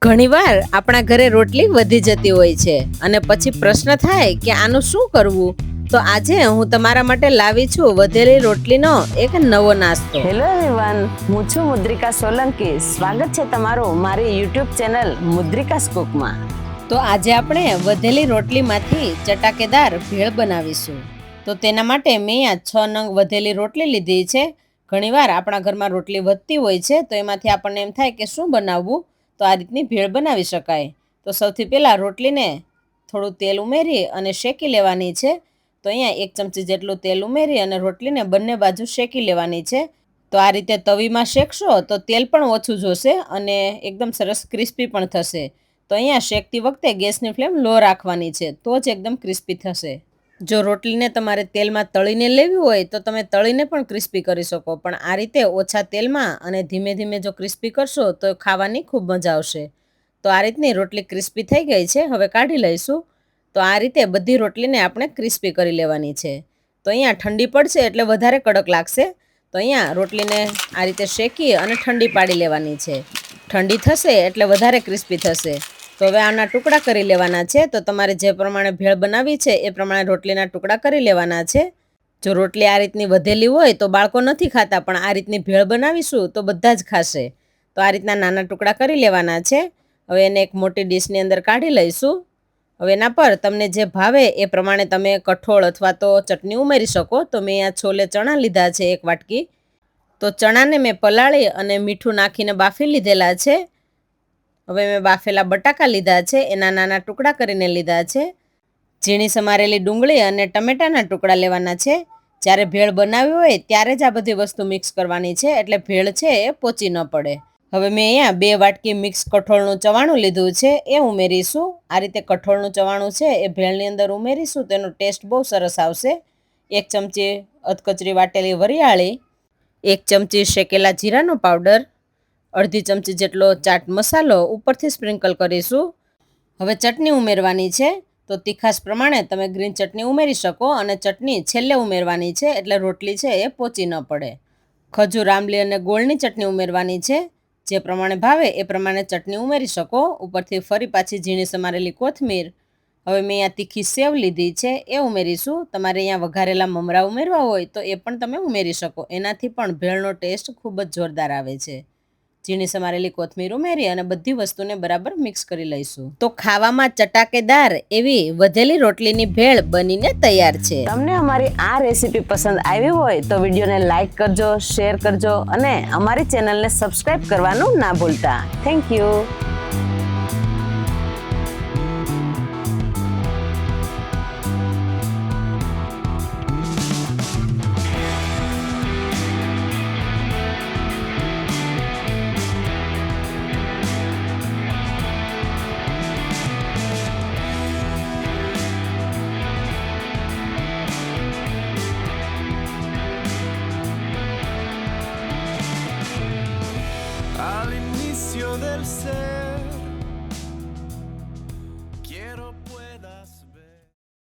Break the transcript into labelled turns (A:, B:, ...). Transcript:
A: ઘણીવાર આપણા ઘરે રોટલી વધી જતી હોય છે અને પછી પ્રશ્ન થાય કે આનું શું કરવું. તો આજે હું તમારા માટે લાવી છું વધેલી રોટલીનો એક નવો નાસ્તો.
B: હેલો એવરીવન, હું છું મુદ્રિકા સોલંકી. સ્વાગત છે તમારું મારી યુટ્યુબ ચેનલ મુદ્રિકાસ કુકમાં.
A: તો આજે આપણે વધેલી રોટલીમાંથી ચટાકેદાર ભેળ બનાવીશું. તો તેના માટે મેં આ 6 નંગ વધેલી રોટલી લીધી છે. ઘણીવાર આપણા ઘરમાં રોટલી વધતી હોય છે તો એમાંથી આપણને એમ થાય કે શું બનાવવું, તો આ રીતની ભેળ બનાવી શકાય. તો સૌથી પહેલાં રોટલીને થોડું તેલ ઉમેરી અને શેકી લેવાની છે. તો અહીંયા 1 ચમચી જેટલું તેલ ઉમેરી અને રોટલીને બંને બાજુ શેકી લેવાની છે. તો આ રીતે તવીમાં શેકશો તો તેલ પણ ઓછું જોશે અને એકદમ સરસ ક્રિસ્પી પણ થશે. તો અહીંયા શેકતી વખતે ગેસની ફ્લેમ લો રાખવાની છે, તો જ એકદમ ક્રિસ્પી થશે. જો રોટલીને તમારે તેલમાં તળીને લેવી હોય તો તમે તળીને પણ ક્રિસ્પી કરી શકો, પણ આ રીતે ઓછા તેલમાં અને ધીમે ધીમે જો ક્રિસ્પી કરશો તો ખાવાની ખૂબ મજા આવશે. તો આ રીતની રોટલી ક્રિસ્પી થઈ ગઈ છે, હવે કાઢી લઈશું. તો આ રીતે બધી રોટલીને આપણે ક્રિસ્પી કરી લેવાની છે. તો અહીંયા ઠંડી પડશે એટલે વધારે કડક લાગશે. તો અહીંયા રોટલીને આ રીતે શેકી અને ઠંડી પાડી લેવાની છે. ઠંડી થશે એટલે વધારે ક્રિસ્પી થશે. તો હવે આના ટુકડા કરી લેવાના છે. તો તમારે જે પ્રમાણે ભેળ બનાવી છે એ પ્રમાણે રોટલીના ટુકડા કરી લેવાના છે. જો રોટલી આ રીતની વધેલી હોય તો બાળકો નથી ખાતા, પણ આ રીતની ભેળ બનાવીશું તો બધા જ ખાશે. તો આ રીતના નાના ટુકડા કરી લેવાના છે. હવે એને એક મોટી ડીશની અંદર કાઢી લઈશું. હવે એના પર તમને જે ભાવે એ પ્રમાણે તમે કઠોળ અથવા તો ચટણી ઉમેરી શકો. તો મેં આ છોલે ચણા લીધા છે 1 વાટકી. તો ચણાને મેં પલાળી અને મીઠું નાખીને બાફી લીધેલા છે. હવે મેં બાફેલા બટાકા લીધા છે, એના નાના ટુકડા કરીને લીધા છે. ઝીણી સમારેલી ડુંગળી અને ટમેટાના ટુકડા લેવાના છે. જ્યારે ભેળ બનાવી હોય ત્યારે જ આ બધી વસ્તુ મિક્સ કરવાની છે, એટલે ભેળ છે એ પોચી ન પડે. હવે મેં અહીંયા 2 વાટકી મિક્સ કઠોળનું ચવાણું લીધું છે, એ ઉમેરીશું. આ રીતે કઠોળનું ચવાણું છે એ ભેળની અંદર ઉમેરીશું તો એનો ટેસ્ટ બહુ સરસ આવશે. 1 ચમચી અધકચરી વાટેલી વરિયાળી, 1 ચમચી શેકેલા જીરાનો પાવડર, અડધી ચમચી જેટલો ચાટ મસાલો ઉપરથી સ્પ્રિંકલ કરીશું. હવે ચટણી ઉમેરવાની છે. તો તીખાસ પ્રમાણે તમે ગ્રીન ચટણી ઉમેરી શકો અને ચટણી છેલ્લે ઉમેરવાની છે, એટલે રોટલી છે એ પોચી ન પડે. ખજૂર, આંબલી અને ગોળની ચટણી ઉમેરવાની છે. જે પ્રમાણે ભાવે એ પ્રમાણે ચટણી ઉમેરી શકો. ઉપરથી ફરી પાછી ઝીણી સમારેલી કોથમીર. હવે મેં અહીંયા તીખી સેવ લીધી છે એ ઉમેરીશું. તમારે અહીંયા વઘારેલા મમરા ઉમેરવા હોય તો એ પણ તમે ઉમેરી શકો. એનાથી પણ ભેળનો ટેસ્ટ ખૂબ જ જોરદાર આવે છે. ઝીણી સમારેલી કોથમીર ઉમેરી અને બધી વસ્તુને બરાબર મિક્સ કરી લઈશું. તો ખાવામાં ચટાકેદાર એવી વધેલી રોટલીની ભેળ બનીને તૈયાર છે.
B: તમને અમારી આ રેસીપી પસંદ આવી હોય તો વિડીયોને લાઈક કરજો, શેર કરજો અને અમારી ચેનલને સબસ્ક્રાઇબ કરવાનું ના ભૂલતા. Thank you.
C: All'inizio del